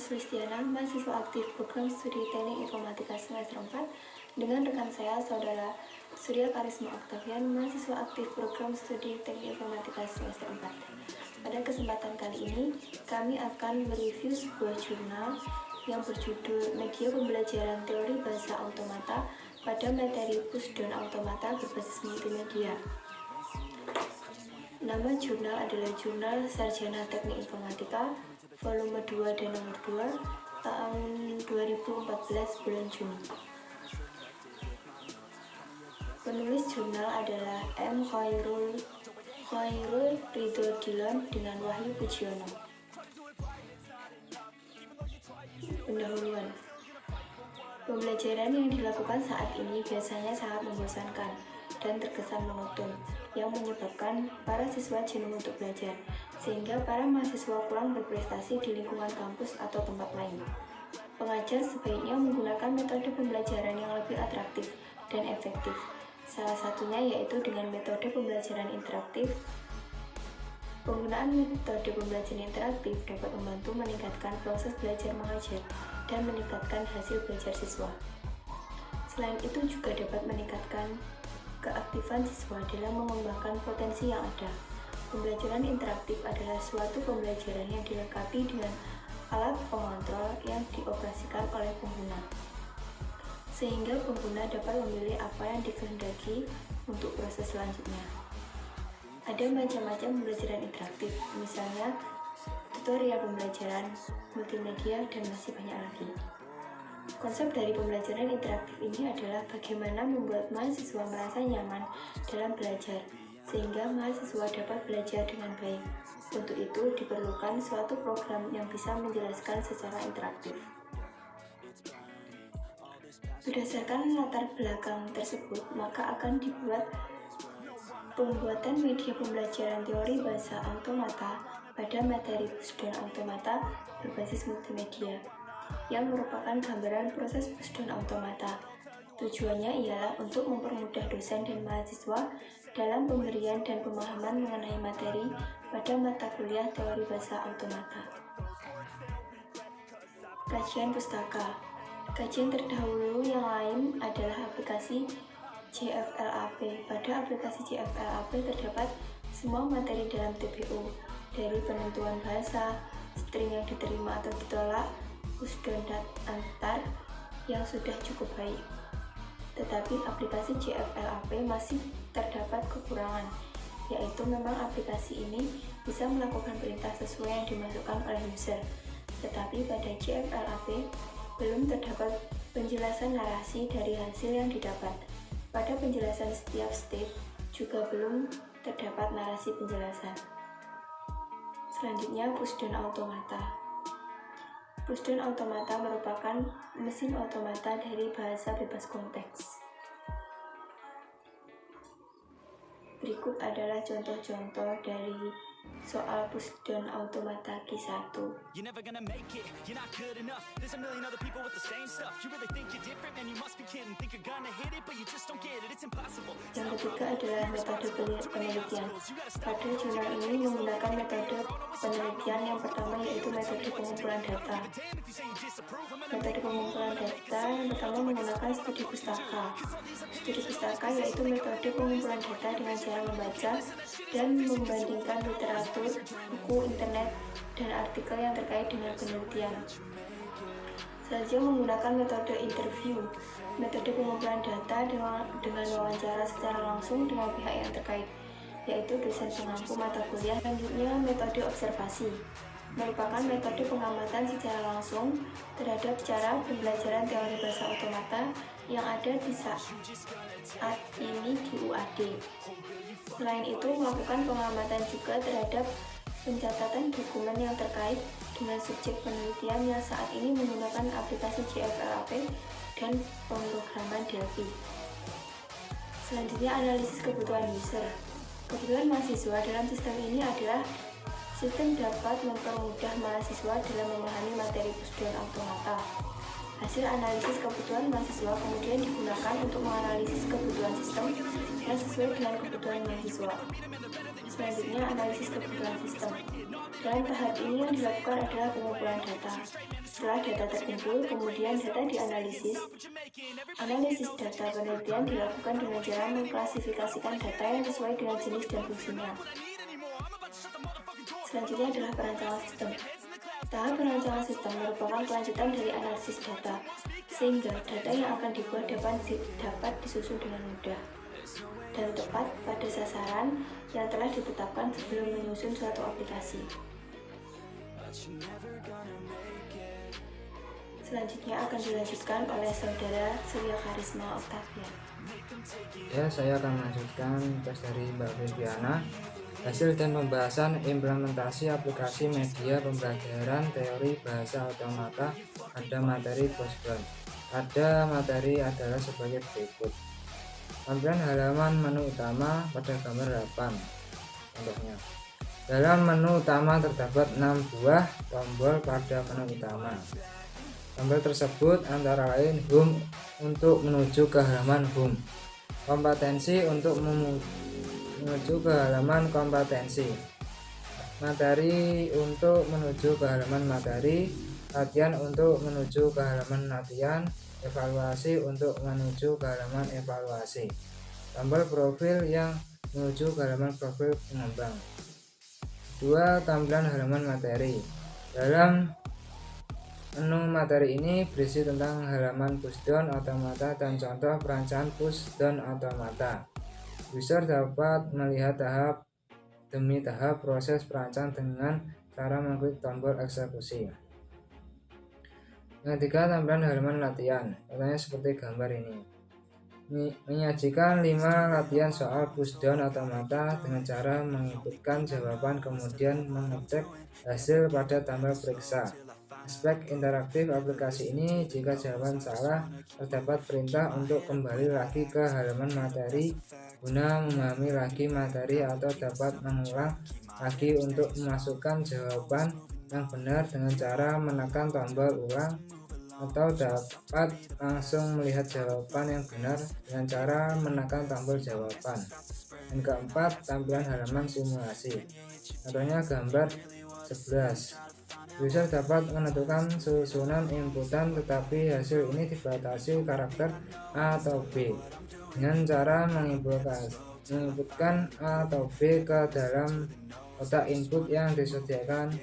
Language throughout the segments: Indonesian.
Sulistiana, mahasiswa aktif program studi Teknik Informatika semester 4, dengan rekan saya, Saudara Surya Karisma Octavian, mahasiswa aktif program studi Teknik Informatika semester 4. Pada kesempatan kali ini, kami akan mereview sebuah jurnal yang berjudul Media Pembelajaran Teori Bahasa Automata pada materi Pusdon Automata berbasis multimedia. Nama jurnal adalah Jurnal Sarjana Teknik Informatika, volume 2 dan nomor 2, tahun 2014 bulan Juni. Penulis jurnal adalah M. Khairul Ridho Dillon dengan Wahyu Pujiono. Pendahuluan. Pembelajaran yang dilakukan saat ini biasanya sangat membosankan dan terkesan monoton, yang menyebabkan para siswa jenuh untuk belajar, sehingga para mahasiswa kurang berprestasi di lingkungan kampus atau tempat lain. Pengajar sebaiknya menggunakan metode pembelajaran yang lebih atraktif dan efektif. Salah satunya yaitu dengan metode pembelajaran interaktif. Penggunaan metode pembelajaran interaktif dapat membantu meningkatkan proses belajar mengajar dan meningkatkan hasil belajar siswa. Selain itu juga dapat meningkatkan keaktifan siswa dalam mengembangkan potensi yang ada. Pembelajaran interaktif adalah suatu pembelajaran yang dilengkapi dengan alat pengontrol yang dioperasikan oleh pengguna, sehingga pengguna dapat memilih apa yang dikehendaki untuk proses selanjutnya. Ada macam-macam pembelajaran interaktif, misalnya tutorial pembelajaran, multimedia, dan masih banyak lagi. Konsep dari pembelajaran interaktif ini adalah bagaimana membuat mahasiswa merasa nyaman dalam belajar, sehingga mahasiswa dapat belajar dengan baik. Untuk itu, diperlukan suatu program yang bisa menjelaskan secara interaktif. Berdasarkan latar belakang tersebut, maka akan dibuat pembuatan media pembelajaran teori bahasa automata pada materi Pusdon Automata berbasis multimedia, yang merupakan gambaran proses Pusdon Automata. Tujuannya ialah untuk mempermudah dosen dan mahasiswa dalam pemberian dan pemahaman mengenai materi pada mata kuliah teori bahasa automata. Kajian pustaka. Kajian terdahulu yang lain adalah aplikasi JFLAP. Pada aplikasi JFLAP terdapat semua materi dalam TPO, dari penentuan bahasa, string yang diterima atau ditolak, Pusdon antar yang sudah cukup baik. Tetapi aplikasi JFLAP masih terdapat kekurangan, yaitu memang aplikasi ini bisa melakukan perintah sesuai yang dimasukkan oleh user. Tetapi pada JFLAP belum terdapat penjelasan narasi dari hasil yang didapat. Pada penjelasan setiap step juga belum terdapat narasi penjelasan. Selanjutnya, Pusdon Automata. Pusdon Automata merupakan mesin otomata dari bahasa bebas konteks. Berikut adalah contoh-contoh dari soal Pusdon Automata Q1. Yang ketiga adalah metode penelitian. Pada jurnal ini menggunakan metode penelitian yang pertama, yaitu metode pengumpulan data. Metode pengumpulan data yang pertama menggunakan studi pustaka. Studi pustaka yaitu metode pengumpulan data dengan cara membaca dan membandingkan literatur, buku, internet, dan artikel yang terkait dengan penelitian. Selanjutnya menggunakan metode interview, metode pengumpulan data dengan wawancara secara langsung dengan pihak yang terkait, yaitu dosen pengampu mata kuliah. Selanjutnya metode observasi, merupakan metode pengamatan secara langsung terhadap cara pembelajaran teori bahasa automata yang ada di saat ini di UAD. Selain itu, melakukan pengamatan juga terhadap pencatatan dokumen yang terkait dengan subjek penelitian yang saat ini menggunakan aplikasi JFLAP dan pemrograman Delphi. Selanjutnya, analisis kebutuhan user. Kebutuhan mahasiswa dalam sistem ini adalah sistem dapat mempermudah mahasiswa dalam memahami materi Pusdon Automata. Hasil analisis kebutuhan mahasiswa kemudian digunakan untuk menganalisis kebutuhan sistem yang sesuai dengan kebutuhan mahasiswa. Selanjutnya, analisis kebutuhan sistem. Dalam tahap ini yang dilakukan adalah pengumpulan data. Setelah data terkumpul, kemudian data dianalisis. Analisis data penelitian dilakukan dengan cara mengklasifikasikan data yang sesuai dengan jenis dan fungsinya. Selanjutnya adalah perancangan sistem. Tahap perancangan sistem merupakan kelanjutan dari analisis data, sehingga data yang akan dibuat dapat disusun dengan mudah dan tepat pada sasaran yang telah ditetapkan sebelum menyusun suatu aplikasi. Selanjutnya akan dilanjutkan oleh Saudara Surya Karisma Octavian. Ya, saya akan melanjutkan tes dari Mbak Viviana. Hasil dan pembahasan implementasi aplikasi media pembelajaran teori bahasa otomata pada materi Postgrad. Pada materi adalah sebagai berikut. Tampilan halaman menu utama pada gambar 8. Contohnya, dalam menu utama terdapat 6 buah tombol pada menu utama. Tombol tersebut antara lain home untuk menuju ke halaman home, kompetensi untuk menuju ke halaman kompetensi, materi untuk menuju ke halaman materi, latihan untuk menuju ke halaman latihan, evaluasi untuk menuju ke halaman evaluasi, tombol profil yang menuju ke halaman profil pengembang. 2. Tampilan halaman materi. Dalam menu materi ini berisi tentang halaman pushdown otomata dan contoh perancangan pushdown otomata. User dapat melihat tahap demi tahap proses perancangan dengan cara mengklik tombol eksekusi. Yang ketiga, tampilan halaman latihan. Contohnya seperti gambar ini. Menyajikan 5 latihan soal pushdown otomata dengan cara menginputkan jawaban kemudian mengecek hasil pada tampil periksa. Aspek interaktif aplikasi ini, jika jawaban salah, terdapat perintah untuk kembali lagi ke halaman materi guna memahami lagi materi atau dapat mengulang lagi untuk memasukkan jawaban yang benar dengan cara menekan tombol ulang, atau dapat langsung melihat jawaban yang benar dengan cara menekan tombol jawaban. Yang keempat, tampilan halaman simulasi. Contohnya gambar 11. User dapat menentukan susunan inputan, tetapi hasil ini dibatasi karakter A atau B dengan cara menginputkan A atau B ke dalam kotak input yang disediakan.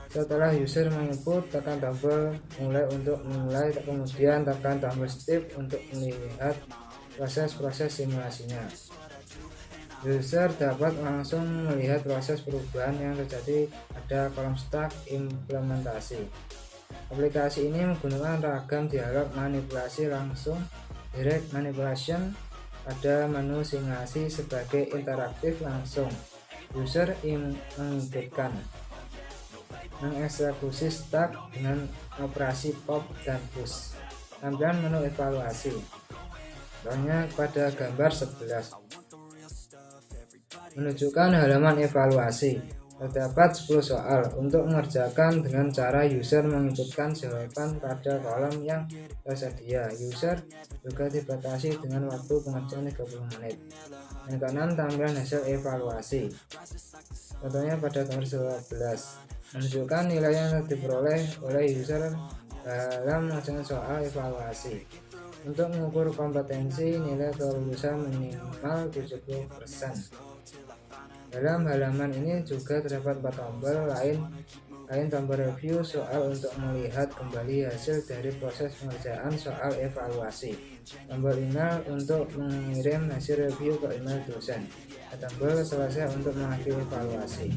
Setelah user menginput, tekan tombol mulai untuk memulai, kemudian tekan tombol step untuk melihat proses-proses simulasinya. User dapat langsung melihat proses perubahan yang terjadi pada kolom stack implementasi. Aplikasi ini menggunakan ragam dialog manipulasi langsung, direct manipulation, pada menu simulasi sebagai interaktif langsung. User menginputkan, mengeksekusi stack dengan operasi pop dan push. Tampilan menu evaluasi. Contohnya pada gambar 11. Menunjukkan halaman evaluasi. Terdapat 10 soal. Untuk mengerjakan dengan cara user menginputkan jawaban pada kolom yang tersedia. User juga dibatasi dengan waktu pengerjaan 30 menit. Yang keenam, tampilan hasil evaluasi. Contohnya pada gambar 12. Menunjukkan nilai yang diperoleh oleh user dalam mengerjakan soal evaluasi. Untuk mengukur kompetensi, nilai kelulusan minimal 70%. Dalam halaman ini juga terdapat 4 tombol lain tombol review soal untuk melihat kembali hasil dari proses pengerjaan soal evaluasi, tombol email untuk mengirim hasil review ke email dosen, dan tombol selesai untuk mengakhiri evaluasi.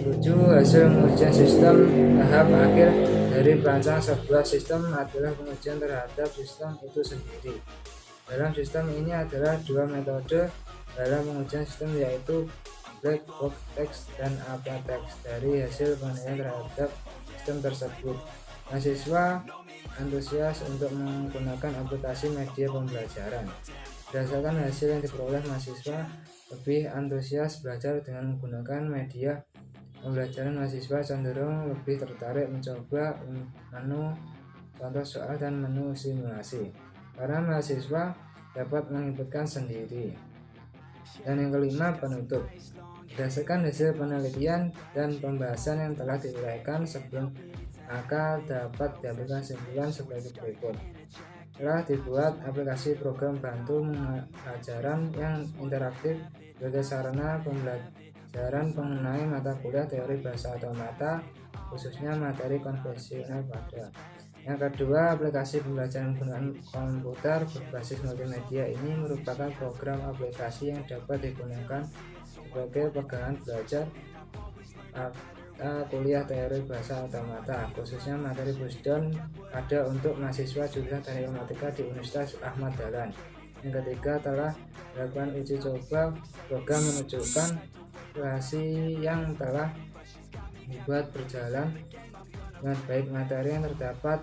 Menuju hasil pengujian sistem. Tahap akhir dari perancangan sebuah sistem adalah pengujian terhadap sistem itu sendiri. Dalam sistem ini adalah 2 metode dalam pengujian sistem, yaitu black box test dan apa test. Dari hasil penilaian terhadap sistem tersebut, mahasiswa antusias untuk menggunakan aplikasi media pembelajaran. Berdasarkan hasil yang diperoleh, mahasiswa lebih antusias belajar dengan menggunakan media pembelajaran. Mahasiswa cenderung lebih tertarik mencoba menu contoh soal dan menu simulasi karena mahasiswa dapat menginputkan sendiri. Dan yang kelima, penutup. Berdasarkan hasil penelitian dan pembahasan yang telah diuraikan sebelum, maka dapat diambil kesimpulan sebagai berikut. Telah dibuat aplikasi program bantu pembelajaran yang interaktif sebagai sarana pembelajaran mengenai mata kuliah teori bahasa otomata, khususnya materi konvensional pada. Yang kedua, aplikasi pembelajaran menggunakan komputer berbasis multimedia ini merupakan program aplikasi yang dapat digunakan sebagai pegangan belajar kuliah teori bahasa otomata, khususnya materi Pusdon ada untuk mahasiswa jurusan Teknik Informatika di Universitas Ahmad Dahlan. Yang ketiga, telah dilakukan uji coba program menunjukkan aplikasi yang telah dibuat berjalan dengan baik. Materi yang dapat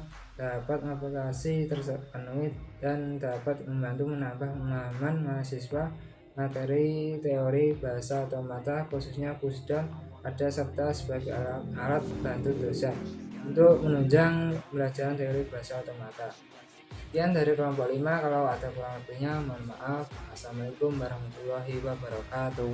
aplikasi terpenuhi dan dapat membantu menambah pemahaman mahasiswa materi teori bahasa otomata, khususnya Pusdon ada, serta sebagai alat bantu dosen untuk menunjang pembelajaran teori bahasa otomata. Sekian dari kelompok 5, kalau ada kurang lebihnya mohon maaf. Assalamualaikum warahmatullahi wabarakatuh.